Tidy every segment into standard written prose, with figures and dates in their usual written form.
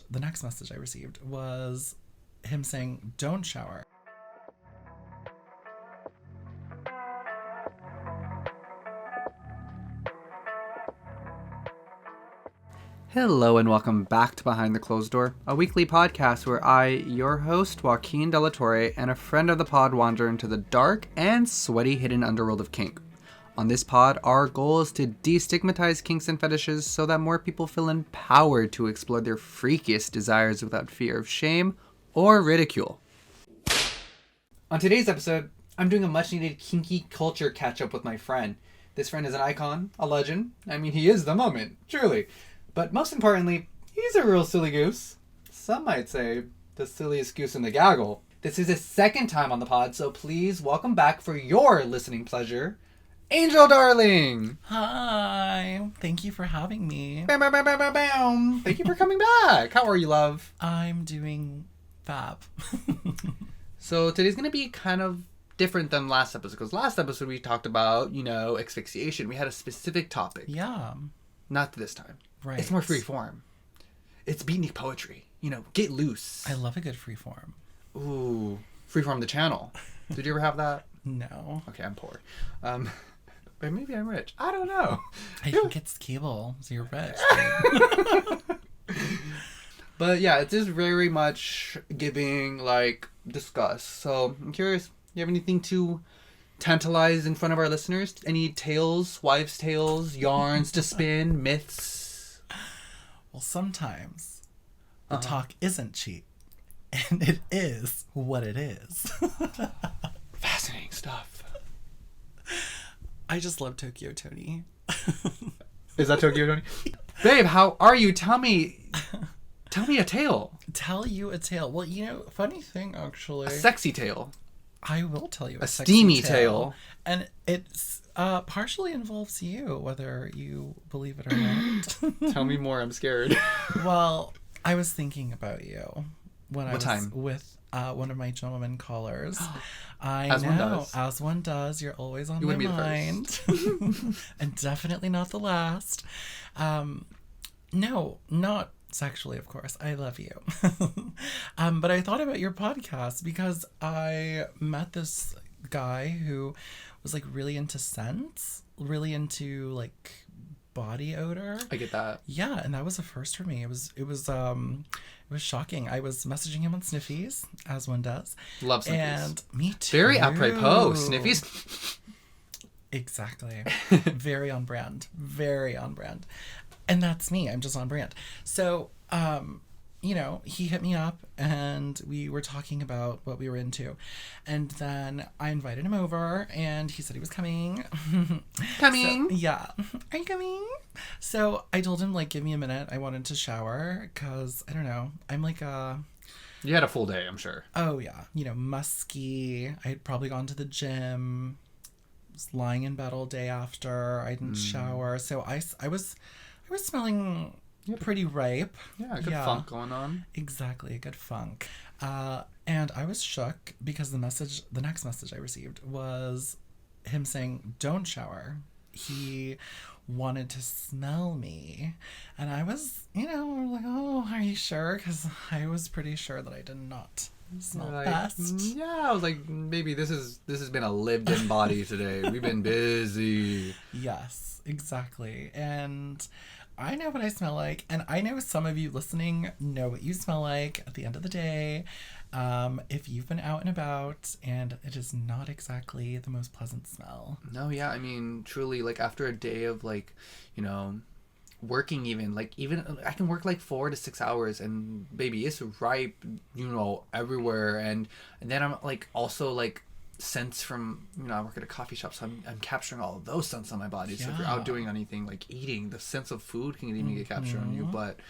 The next message I received was him saying, "Don't shower." Hello and welcome back to Behind the Closed Door, a weekly podcast where I, your host, Joaquin Delatorre, and a friend of the pod wander into the dark and sweaty hidden underworld of kink. On this pod, our goal is to destigmatize kinks and fetishes so that more people feel empowered to explore their freakiest desires without fear of shame or ridicule. On today's episode, I'm doing a much-needed kinky culture catch-up with my friend. This friend is an icon, a legend. I mean, he is the moment, truly. But most importantly, he's a real silly goose. Some might say the silliest goose in the gaggle. This is his second time on the pod, so please welcome back for your listening pleasure, Angel Darling! Hi. Thank you for having me. Bam, bam, bam, bam, bam, bam. Thank you for coming back. How are you, love? I'm doing fab. So today's going to be kind of different than last episode, because last episode we talked about, asphyxiation. We had a specific topic. Yeah. Not this time. Right. It's more free form. It's beatnik poetry. Get loose. I love a good freeform. Ooh. Freeform the channel. Did you ever have that? No. Okay, I'm poor. But maybe I'm rich. I don't know. I think it's cable, so you're rich. But yeah, it's just very much giving, discuss. So I'm curious, you have anything to tantalize in front of our listeners? Any tales, wives' tales, yarns to spin, myths? Well, sometimes the talk isn't cheap, and it is what it is. Fascinating stuff. I just love Tokyo Tony. Is that Tokyo Tony? Babe, how are you? Tell me a tale. Tell you a tale. Well, funny thing, actually. A sexy tale. I will tell you a sexy steamy tale. And it's partially involves you, whether you believe it or not. Tell me more, I'm scared. Well, I was thinking about you when I was time? with one of my gentleman callers. I As know, one does. as one does. You're always on You my wouldn't be the mind. And definitely not the last. No, not sexually, of course. I love you. But I thought about your podcast because I met this guy who was really into scents, really into body odor. I get that. Yeah, and that was a first for me. It was shocking. I was messaging him on Sniffies, as one does. Love Sniffies. And me too. Very apropos. Sniffies. Exactly. Very on brand. Very on brand. And that's me. I'm just on brand. So, he hit me up and we were talking about what we were into. And then I invited him over and he said he was coming. Coming? So, yeah. Are you coming? So I told him, give me a minute. I wanted to shower because, I don't know, I'm You had a full day, I'm sure. oh yeah, musky. I had probably gone to the gym. Was lying in bed all day after. I didn't shower. So I was smelling pretty ripe. Yeah, good funk going on. Exactly, a good funk. And I was shook because the next message I received was him saying, "Don't shower." He wanted to smell me. And I was, oh, are you sure? Because I was pretty sure that I did not smell best. Yeah, I was like, maybe this has been a lived-in body today. We've been busy. Yes, exactly. And I know what I smell like, and I know some of you listening know what you smell like at the end of the day. If you've been out and about and it is not exactly the most pleasant smell. No, yeah, I mean, truly, after a day of working even I can work 4 to 6 hours and baby, it's ripe, everywhere, and then I'm also scents from I work at a coffee shop, so I'm capturing all of those scents on my body. So if you're out doing anything eating, the sense of food can even get captured on you. But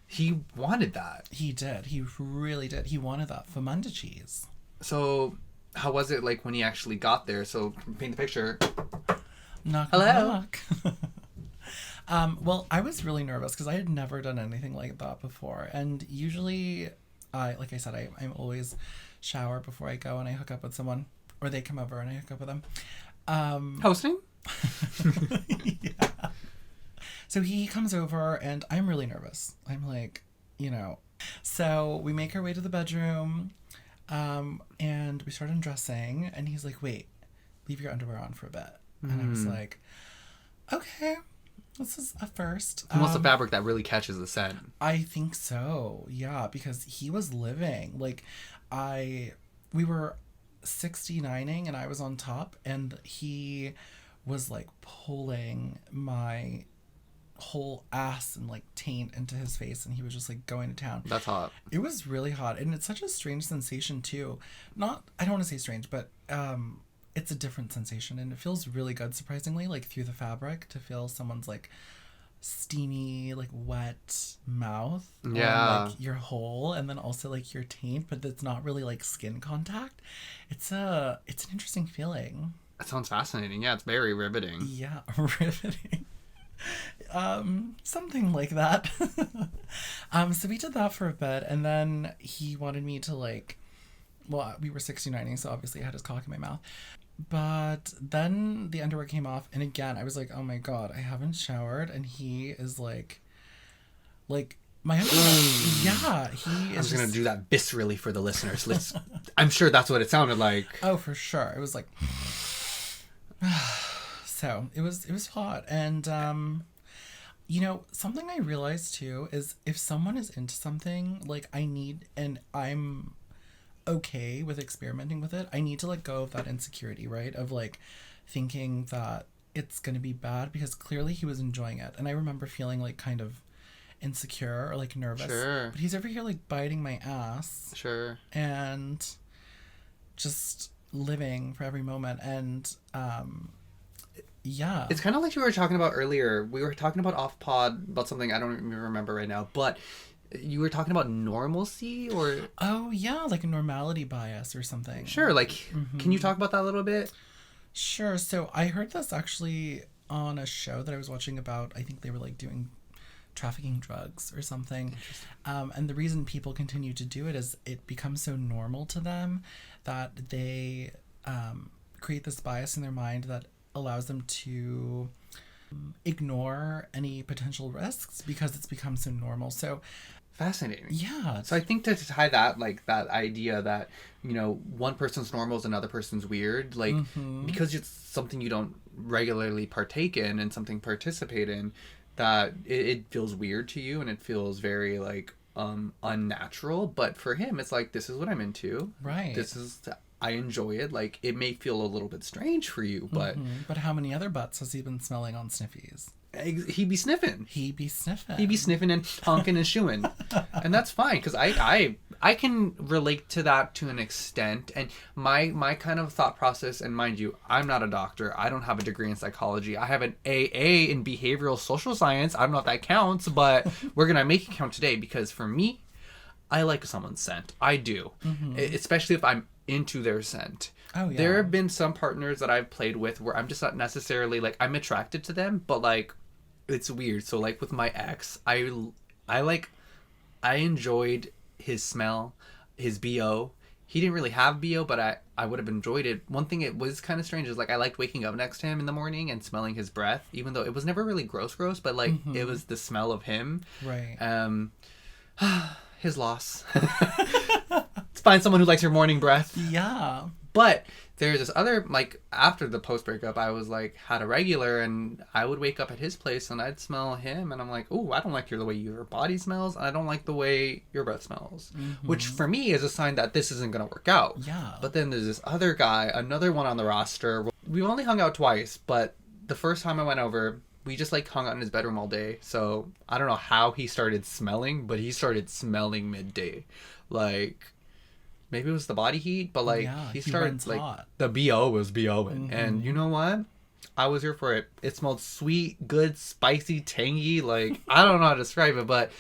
he wanted that. He did. He really did. He wanted that Famunda cheese. So how was it when he actually got there? So paint the picture. Knock, hello. Knock. Well, I was really nervous because I had never done anything like that before, and usually I always shower before I go and I hook up with someone, or they come over and I hook up with them. Hosting? Yeah. So he comes over and I'm really nervous. I'm you know. So we make our way to the bedroom, and we start undressing, and he's like, wait, leave your underwear on for a bit. And I was like, okay, this is a first. He wants the fabric that really catches the scent. I think so, yeah, because he was living. Like, we were 69ing and I was on top, and he was like pulling my whole ass and like taint into his face, and he was just like going to town. That's hot. It was really hot, and it's such a strange sensation too. I don't want to say strange, but it's a different sensation, and it feels really good, surprisingly, like through the fabric, to feel someone's like steamy, like wet mouth on like your hole, and then also like your taint, but it's not really like skin contact. It's an interesting feeling. That sounds fascinating. Yeah, it's very riveting. Yeah, riveting. Something like that. So we did that for a bit, and then he wanted me to like, well, we were 69ing, so obviously I had his cock in my mouth. But then the underwear came off, and again, I was like, oh my god, I haven't showered, and he is like my underwear. Yeah, he is. I'm just gonna do that viscerally for the listeners. I'm sure that's what it sounded like. Oh, for sure. It was like. So it was hot, and something I realized too is if someone is into something, like and I'm okay with experimenting with it, I need to let go of that insecurity, right? Of like thinking that it's gonna be bad, because clearly he was enjoying it, and I remember feeling like kind of insecure or like nervous. Sure. But he's over here like biting my ass. Sure. And just living for every moment, and yeah. It's kind of like you were talking about earlier. We were talking about off pod about something I don't even remember right now, but you were talking about normalcy, or... Oh, yeah, like a normality bias or something. Sure, like, Can you talk about that a little bit? Sure. So I heard this actually on a show that I was watching about, I think they were like doing trafficking drugs or something. And the reason people continue to do it is it becomes so normal to them that they create this bias in their mind that allows them to ignore any potential risks because it's become so normal. So fascinating. Yeah. So I think to tie that, like that idea that, one person's normal is another person's weird, like because it's something you don't regularly partake in and something participate in, that it feels weird to you and it feels very like unnatural. But for him, it's like, this is what I'm into. Right. I enjoy it. Like, it may feel a little bit strange for you, but... But how many other butts has he been smelling on Sniffies? He'd be sniffing. He'd be sniffing and honking and shooing. And that's fine, because I can relate to that to an extent. And my kind of thought process, and mind you, I'm not a doctor. I don't have a degree in psychology. I have an AA in behavioral social science. I don't know if that counts, but we're going to make it count today, because for me, I like someone's scent. I do. Especially if I'm into their scent. Oh, yeah. There have been some partners that I've played with where I'm just not necessarily like, I'm attracted to them, but like, it's weird. So like with my ex, I enjoyed his smell, his BO. He didn't really have BO, but I would have enjoyed it. One thing it was kind of strange is like, I liked waking up next to him in the morning and smelling his breath, even though it was never really gross, but like it was the smell of him. Right. His loss. Find someone who likes your morning breath. Yeah. But there's this other, like, after the post breakup, I was like, had a regular, and I would wake up at his place and I'd smell him, and I'm like, oh, I don't like the way your body smells, and I don't like the way your breath smells. Which for me is a sign that this isn't going to work out. Yeah. But then there's this other guy, another one on the roster. We've only hung out twice, but the first time I went over, we just like hung out in his bedroom all day. So I don't know how he started smelling, but he started smelling midday. Like, maybe it was the body heat, but like he started like hot. The BO was BOing. And you know what? I was here for it. It smelled sweet, good, spicy, tangy. Like, I don't know how to describe it, but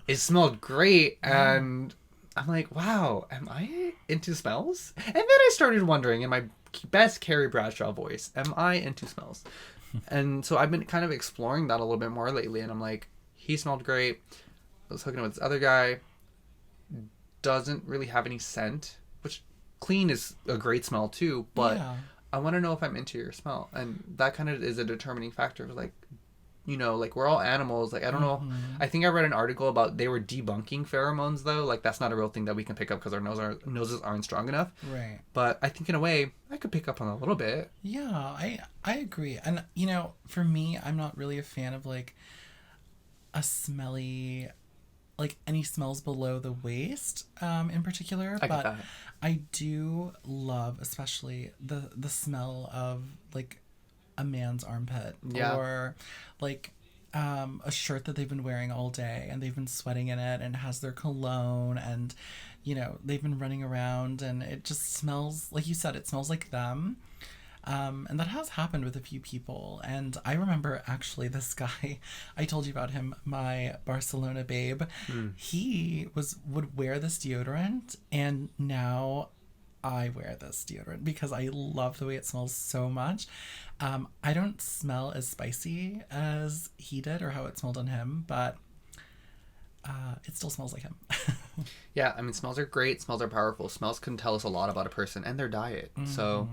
it smelled great. And I'm like, wow, am I into smells? And then I started wondering, in my best Carrie Bradshaw voice, am I into smells? And so I've been kind of exploring that a little bit more lately. And I'm like, he smelled great. I was hooking up with this other guy. Doesn't really have any scent, which clean is a great smell too, but I want to know if I'm into your smell, and that kind of is a determining factor of like, you know, like, we're all animals. Like, I don't know. I think I read an article about they were debunking pheromones, though. Like, that's not a real thing that we can pick up because our noses aren't strong enough. Right. But I think in a way, I could pick up on a little bit. Yeah, I agree. And, you know, for me, I'm not really a fan of, like, a smelly, like, any smells below the waist in particular. I get But that. I do love, especially, the smell of, like, a man's armpit. Yeah. Or, like, a shirt that they've been wearing all day and they've been sweating in it and it has their cologne and, you know, they've been running around and it just smells, like you said, it smells like them. And that has happened with a few people. And I remember actually this guy, I told you about him, my Barcelona babe. He would wear this deodorant, and now I wear this deodorant because I love the way it smells so much. I don't smell as spicy as he did or how it smelled on him, but it still smells like him. Yeah, I mean, smells are great. Smells are powerful. Smells can tell us a lot about a person and their diet. So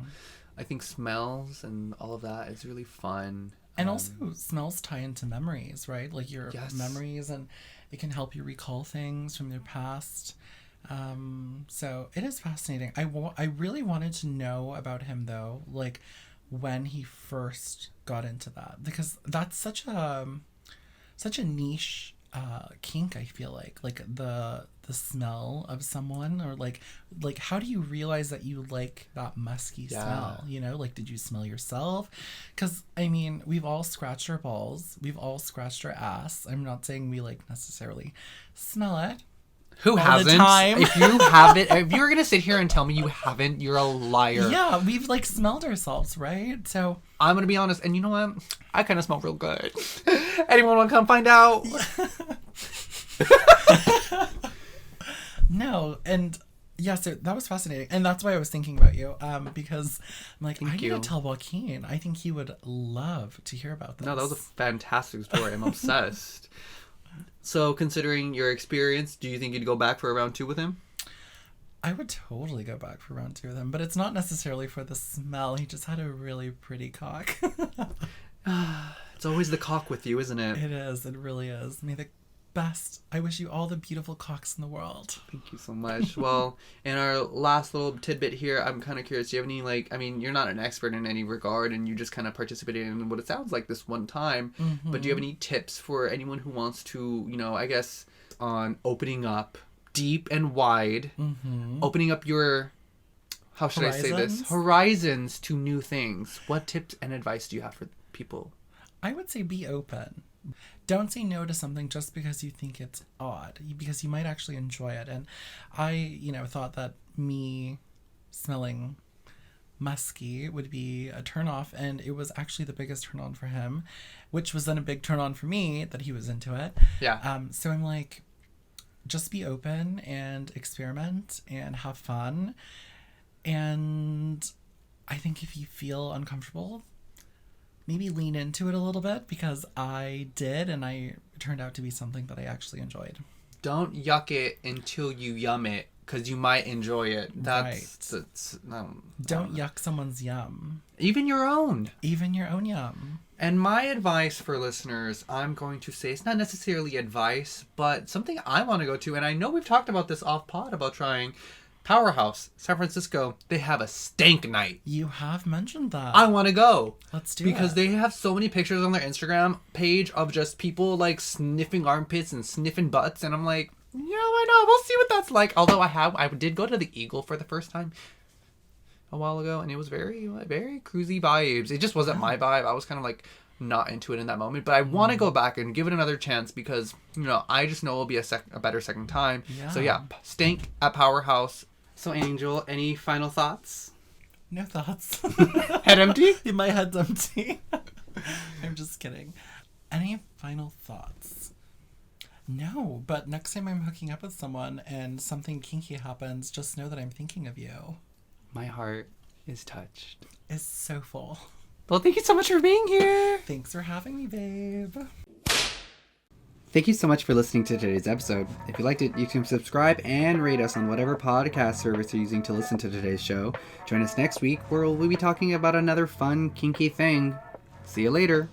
I think smells and all of that is really fun. And also smells tie into memories, right? Like your memories, and it can help you recall things from your past. So it is fascinating. I really wanted to know about him, though, like when he first got into that, because that's such a niche kink. I feel like the smell of someone, or like how do you realize that you like that musky smell? You know, like, did you smell yourself? Because I mean, we've all scratched our balls, we've all scratched our ass. I'm not saying we like necessarily smell it. Who all hasn't? the time. If you haven't, if you were gonna sit here and tell me you haven't, you're a liar. Yeah, we've like smelled ourselves, right? So I'm gonna be honest, and you know what? I kind of smell real good. Anyone want to come find out? No, and yeah, so that was fascinating, and that's why I was thinking about you, because I'm like, I need to tell Joaquin. I think he would love to hear about this. No, that was a fantastic story. I'm obsessed. So, considering your experience, do you think you'd go back for a round 2 with him? I would totally go back for round 2 with him, but it's not necessarily for the smell. He just had a really pretty cock. It's always the cock with you, isn't it? It is. It really is. May the best. I wish you all the beautiful cocks in the world. Thank you so much. Well, in our last little tidbit here, I'm kind of curious. Do you have any, like, I mean, you're not an expert in any regard, and you just kind of participated in what it sounds like this one time. But do you have any tips for anyone who wants to, you know, I guess, on opening up deep and wide, opening up your, how should I say this? Horizons to new things. What tips and advice do you have for people? I would say be open. Don't say no to something just because you think it's odd, because you might actually enjoy it. And I, you know, thought that me smelling musky would be a turn off, and it was actually the biggest turn on for him, which was then a big turn on for me that he was into it. Yeah. So I'm like, just be open and experiment and have fun. And I think if you feel uncomfortable, maybe lean into it a little bit, because I did, and it turned out to be something that I actually enjoyed. Don't yuck it until you yum it, because you might enjoy it. That's Don't yuck someone's yum. Even your own. Even your own yum. And my advice for listeners, I'm going to say, it's not necessarily advice, but something I want to go to, and I know we've talked about this off pod about trying. Powerhouse, San Francisco, they have a stank night. You have mentioned that. I want to go. Let's do because it. They have so many pictures on their Instagram page of just people like sniffing armpits and sniffing butts, and I'm like, yeah, I know. We'll see what that's like. Although I did go to the Eagle for the first time a while ago, and it was very, very cruisy vibes. It just wasn't my vibe. I was kind of like not into it in that moment, but I want to go back and give it another chance, because, you know, I just know it'll be a better second time. Yeah. So yeah, stank at Powerhouse. So Angel, any final thoughts? No thoughts. Head empty? My head's empty. I'm just kidding. Any final thoughts? No, but next time I'm hooking up with someone and something kinky happens, just know that I'm thinking of you. My heart is touched. It's so full. Well, thank you so much for being here. Thanks for having me, babe. Thank you so much for listening to today's episode. If you liked it, you can subscribe and rate us on whatever podcast service you're using to listen to today's show. Join us next week where we'll be talking about another fun, kinky thing. See you later.